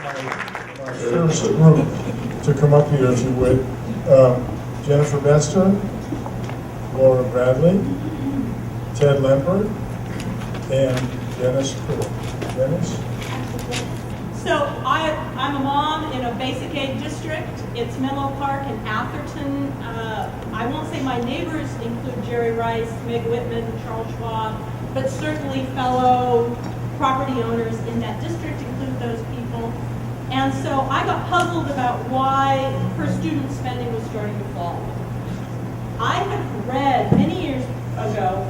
my first group to come up here, if you would. Jennifer Bester, Laura Bradley, Ted Lempert, and Dennis Pruitt. Dennis? So I'm a mom in a basic aid district. It's Menlo Park and Atherton. I won't say my neighbors include Jerry Rice, Meg Whitman, Charles Schwab, but certainly fellow property owners in that district include those people. And so I got puzzled about why per student spending was starting to fall. I had read many years ago,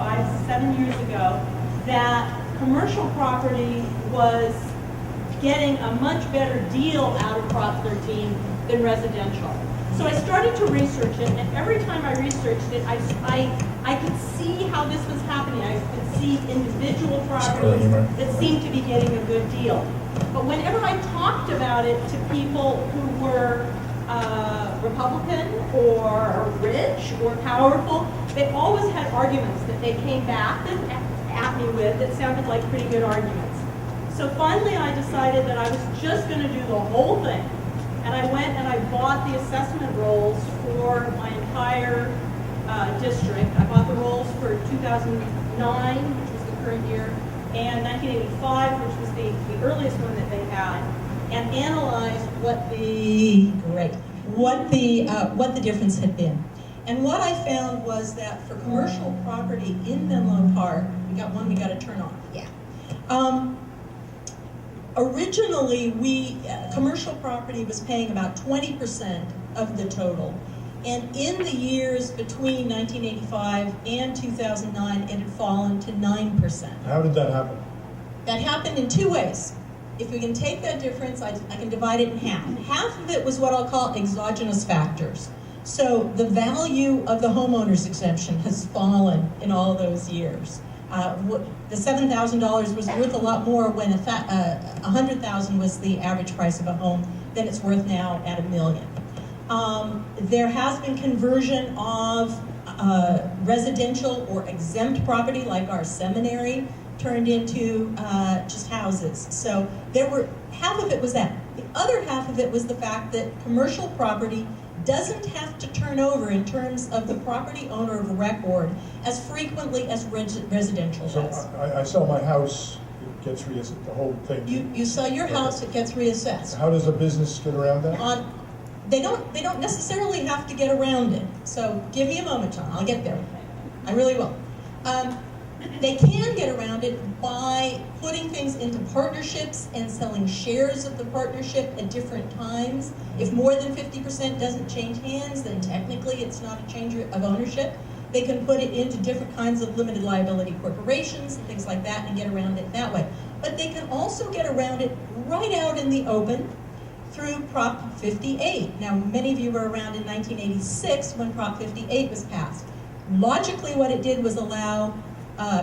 7 years ago, that commercial property was getting a much better deal out of Prop 13 than residential. So I started to research it, and every time I researched it, I could see how this was happening. I could see individual properties that seemed to be getting a good deal. But whenever I talked about it to people who were Republican or rich or powerful, they always had arguments that they came back at me with that sounded like pretty good arguments. So finally I decided that I was just going to do the whole thing. And I went and I bought the assessment rolls for my entire district. I bought the rolls for 2009, which was the current year, and 1985, which was the earliest one that they had, and analyzed what the difference had been. And what I found was that for commercial property in Menlo Park, we got to turn off. Yeah. Originally, commercial property was paying about 20% of the total. And in the years between 1985 and 2009, it had fallen to 9%. How did that happen? That happened in two ways. If we can take that difference, I can divide it in half. Half of it was what I'll call exogenous factors. So the value of the homeowner's exemption has fallen in all those years. The $7,000 was worth a lot more when $100,000 was the average price of a home than it's worth now at $1 million. There has been conversion of residential or exempt property, like our seminary, turned into just houses. So half of it was that. The other half of it was the fact that commercial property doesn't have to turn over in terms of the property owner of record as frequently as residential does. So I sell my house, it gets reassessed, the whole thing. You sell your house, it gets reassessed. How does a business get around that? They don't necessarily have to get around it. So give me a moment, John. I'll get there. I really will. They can get around it by putting things into partnerships and selling shares of the partnership at different times. If more than 50% doesn't change hands, then technically it's not a change of ownership. They can put it into different kinds of limited liability corporations and things like that and get around it that way. But they can also get around it right out in the open through Prop 58. Now, many of you were around in 1986 when Prop 58 was passed. Logically, what it did was allow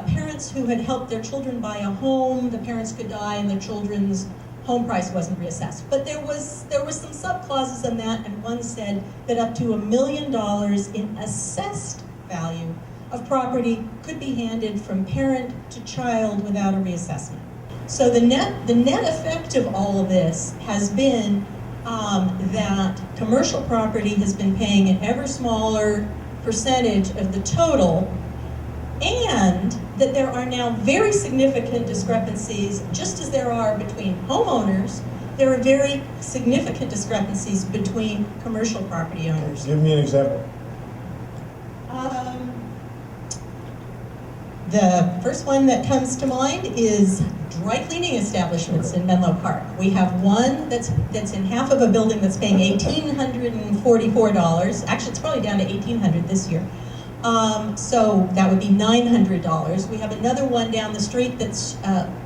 parents who had helped their children buy a home, the parents could die and the children's home price wasn't reassessed. But there was some sub-clauses in that, and one said that up to $1 million in assessed value of property could be handed from parent to child without a reassessment. So the net effect of all of this has been that commercial property has been paying an ever smaller percentage of the total, and that there are now very significant discrepancies, just as there are between homeowners, there are very significant discrepancies between commercial property owners. Give me an example. The first one that comes to mind is dry cleaning establishments in Menlo Park. We have one that's in half of a building that's paying $1,844. Actually, it's probably down to $1,800 this year. So that would be $900. We have another one down the street that's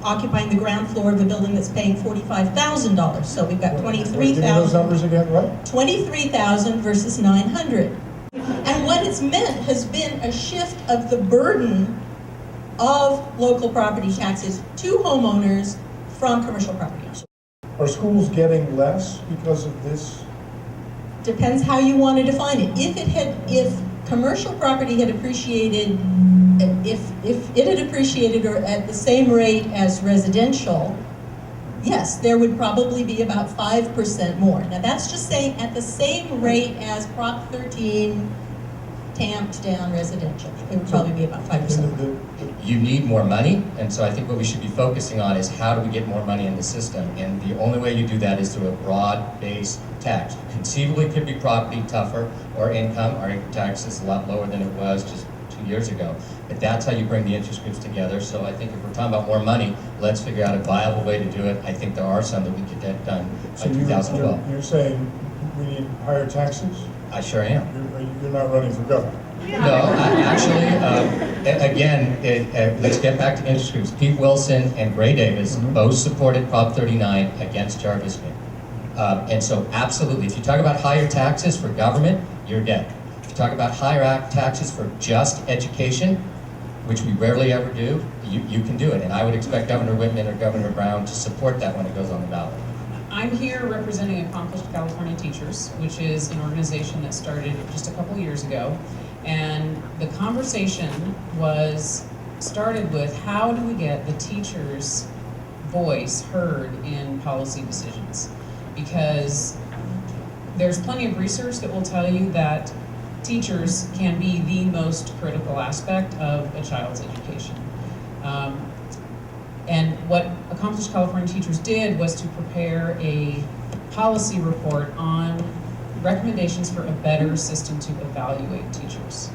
occupying the ground floor of a building that's paying $45,000. So we've got $23,000. Give me those numbers again, right? $23,000 versus $900. And what it's meant has been a shift of the burden of local property taxes to homeowners from commercial property owners. Are schools getting less because of this? Depends how you want to define it. If commercial property had appreciated, if it had appreciated or at the same rate as residential, yes, there would probably be about 5% more. Now that's just saying at the same rate as Prop 13 tamped down residential. It would probably be about 5%. You need more money, and so I think what we should be focusing on is how do we get more money in the system, and the only way you do that is through a broad-based tax. Conceivably could be property tougher, or income. Our income tax is a lot lower than it was just 2 years ago, but that's how you bring the interest groups together. So I think if we're talking about more money, let's figure out a viable way to do it. I think there are some that we could get done by 2012. You're saying we need higher taxes? I sure am. You're not running for governor? No, let's get back to interest groups. Pete Wilson and Gray Davis both supported Prop 39 against Jarvis Bay. And so absolutely, if you talk about higher taxes for government, you're dead. If you talk about higher taxes for just education, which we rarely ever do, you can do it. And I would expect Governor Whitman or Governor Brown to support that when it goes on the ballot. I'm here representing Accomplished California Teachers, which is an organization that started just a couple years ago. And the conversation started with how do we get the teachers' voice heard in policy decisions? Because there's plenty of research that will tell you that teachers can be the most critical aspect of a child's education. And what Accomplished California Teachers did was to prepare a policy report on recommendations for a better system to evaluate teachers.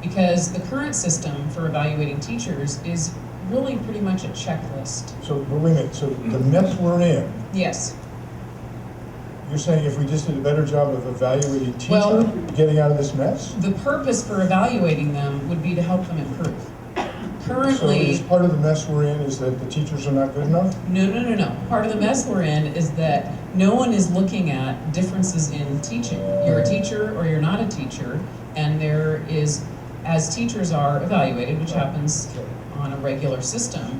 Because the current system for evaluating teachers is really pretty much a checklist. So, but wait a minute, so the mess we're in, Yes. you're saying if we just did a better job of evaluating teachers, Well, getting out of this mess? The purpose for evaluating them would be to help them improve. So Currently, is part of the mess we're in is that the teachers are not good enough? no. Part of the mess we're in is that no one is looking at differences in teaching. You're a teacher or you're not a teacher, and there is, as teachers are evaluated, which happens on a regular system,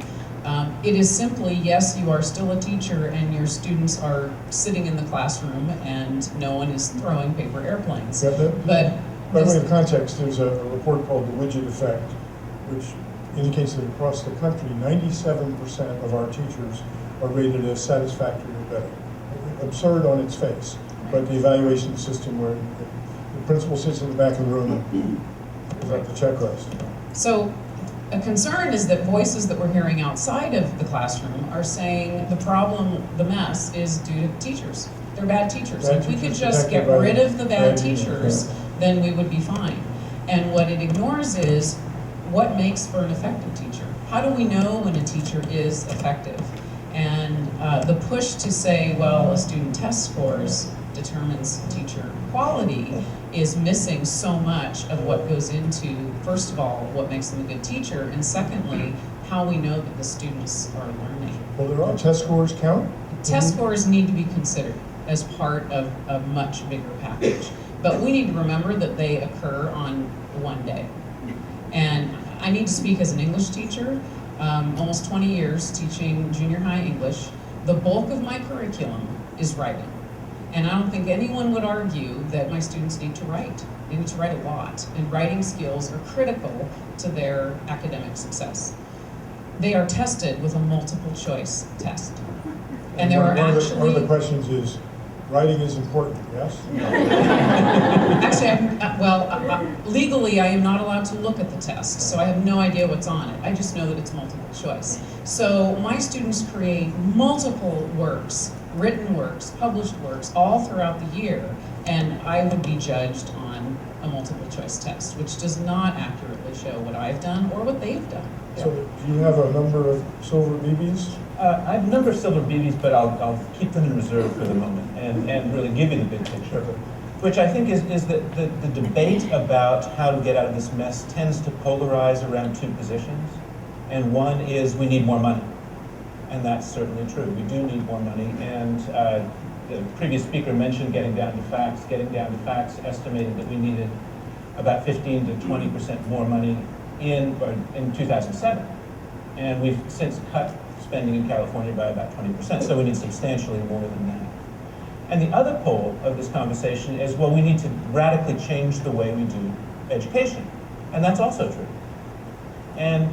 it is simply, yes, you are still a teacher and your students are sitting in the classroom and no one is throwing paper airplanes. Yeah, But by way of context, there's a report called the Widget Effect, which indicates that across the country, 97% of our teachers are rated as satisfactory or better. Absurd on its face, but the evaluation system where the principal sits in the back of the room and is like the checklist. So a concern is that voices that we're hearing outside of the classroom are saying the problem, the mess, is due to teachers. They're bad teachers. Bad If we could teachers just get protected by rid of the bad bad unions, teachers, yeah. then we would be fine. And what it ignores is what makes for an effective teacher. How do we know when a teacher is effective? And the push to say, well, a student test scores determines teacher quality is missing so much of what goes into, first of all, what makes them a good teacher, and secondly, how we know that the students are learning. Well, there are test scores count. Test scores need to be considered as part of a much bigger package. But we need to remember that they occur on one day. And I need to speak as an English teacher, almost 20 years teaching junior high English. The bulk of my curriculum is writing. And I don't think anyone would argue that my students need to write. They need to write a lot. And writing skills are critical to their academic success. They are tested with a multiple choice test. And there are one actually... of the questions is, writing is important, yes? Actually, legally I am not allowed to look at the test, so I have no idea what's on it. I just know that it's multiple choice. So my students create multiple works, written works, published works, all throughout the year, and I would be judged on a multiple choice test, which does not accurately show what I've done or what they've done. So do you have a number of silver BBs? I have a number of silver BBs, but I'll keep them in reserve for the moment and really give you the big picture, which I think is that the debate about how to get out of this mess tends to polarize around two positions. And one is we need more money. And that's certainly true. We do need more money. And the previous speaker mentioned getting down to facts. Getting down to facts estimated that we needed about 15 to 20% more money in 2007. And we've since cut spending in California by about 20%, so we need substantially more than that. And the other pole of this conversation is, well, we need to radically change the way we do education. And that's also true. And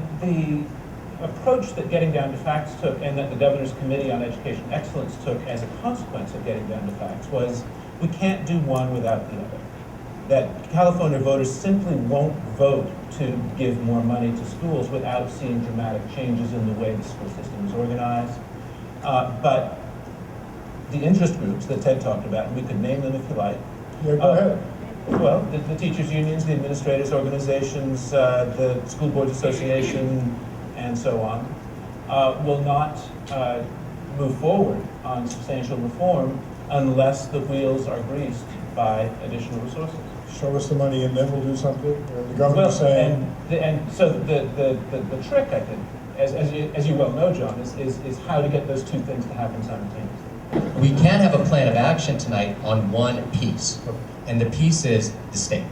approach that Getting Down to Facts took and that the Governor's Committee on Education Excellence took as a consequence of Getting Down to Facts was we can't do one without the other. That California voters simply won't vote to give more money to schools without seeing dramatic changes in the way the school system is organized. But the interest groups that Ted talked about, and we could name them if you like. Yeah, go ahead. Well, the teachers' unions, the administrators' organizations, the School Boards Association, and so on, will not move forward on substantial reform unless the wheels are greased by additional resources. Show us the money and then we'll do something. The governor's saying. And so the trick, I think, as you well know, John, is how to get those two things to happen simultaneously. We can have a plan of action tonight on one piece, and the piece is the state,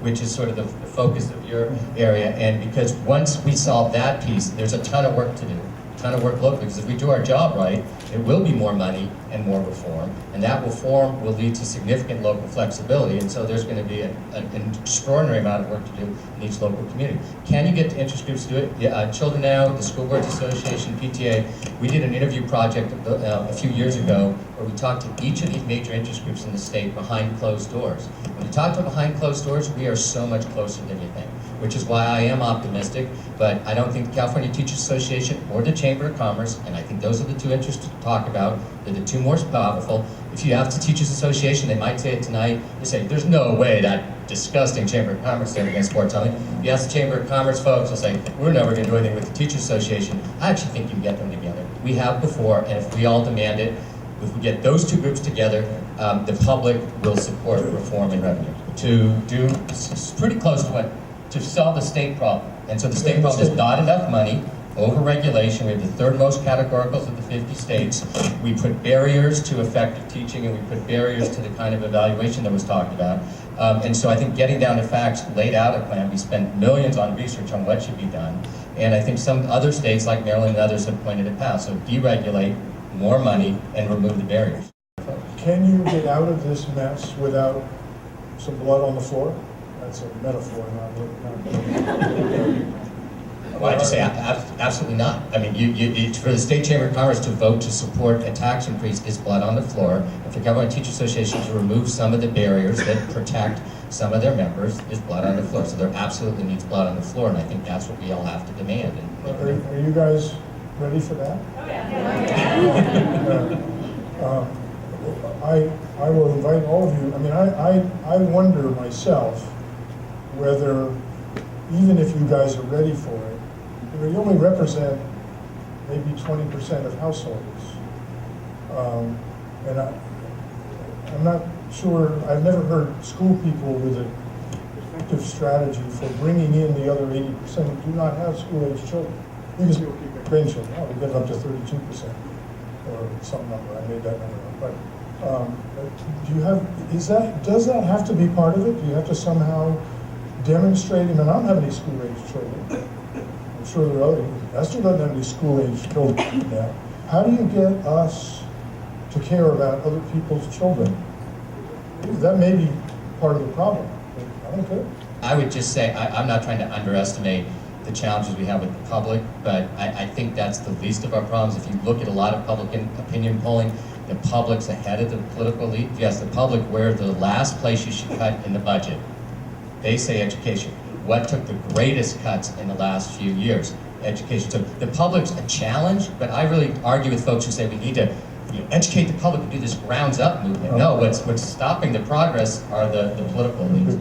which is sort of the focus of your area. And because once we solve that piece, there's a ton of work to do, a ton of work locally, because if we do our job right, it will be more money and more reform, and that reform will lead to significant local flexibility, and so there's going to be an extraordinary amount of work to do in each local community. Can you get to interest groups to do it? Yeah, Children Now, the School Boards Association, PTA, we did an interview project a few years ago where we talked to each of these major interest groups in the state behind closed doors. When you talk to them behind closed doors, we are so much closer than you think, which is why I am optimistic, but I don't think the California Teachers Association or the Chamber of Commerce, and I think those are the two interests to talk about, they're the two more powerful. If you ask the Teachers Association, they might say it tonight, they say, there's no way that disgusting Chamber of Commerce thing against sports only. If you ask the Chamber of Commerce folks, they'll say, we're never going to do anything with the Teachers Association. I actually think you can get them together. We have before, and if we all demand it, if we get those two groups together, the public will support reform and revenue. To do, it's pretty close to what, to solve the state problem. And so the state problem is not enough money, over-regulation. We have the third most categoricals of the 50 states. We put barriers to effective teaching, and we put barriers to the kind of evaluation that was talked about. And so I think Getting Down to Facts laid out a plan. We spent millions on research on what should be done. And I think some other states like Maryland and others have pointed it out. So deregulate, more money, and remove the barriers. Can you get out of this mess without some blood on the floor? That's a metaphor, not Well, I just say absolutely not. I mean, for the State Chamber of Commerce to vote to support a tax increase is blood on the floor. And for the California Teachers Association to remove some of the barriers that protect some of their members is blood on the floor. So there absolutely needs blood on the floor, and I think that's what we all have to demand. Are you guys ready for that? Oh, yeah. I will invite all of you. I mean, I wonder myself whether, even if you guys are ready for it, you only represent maybe 20% of households. And I'm not sure, I've never heard school people with an effective strategy for bringing in the other 80% who do not have school-age children. Because people keep their grandchildren, we get up to 32%, or some number, I made that number up. But do you have, does that have to be part of it? Do you have to somehow demonstrate, and I don't have any school-age children. I'm sure there are other, Esther doesn't have any school-age children now. How do you get us to care about other people's children? That may be part of the problem, but I don't care. I would just say, I'm not trying to underestimate the challenges we have with the public, but I think that's the least of our problems. If you look at a lot of public opinion polling, the public's ahead of the political elite. If you ask the public where the last place you should cut in the budget, they say education. What took the greatest cuts in the last few years? Education. So the public's a challenge, but I really argue with folks who say we need to educate the public and do this grounds up movement. No, what's stopping the progress are the political elites.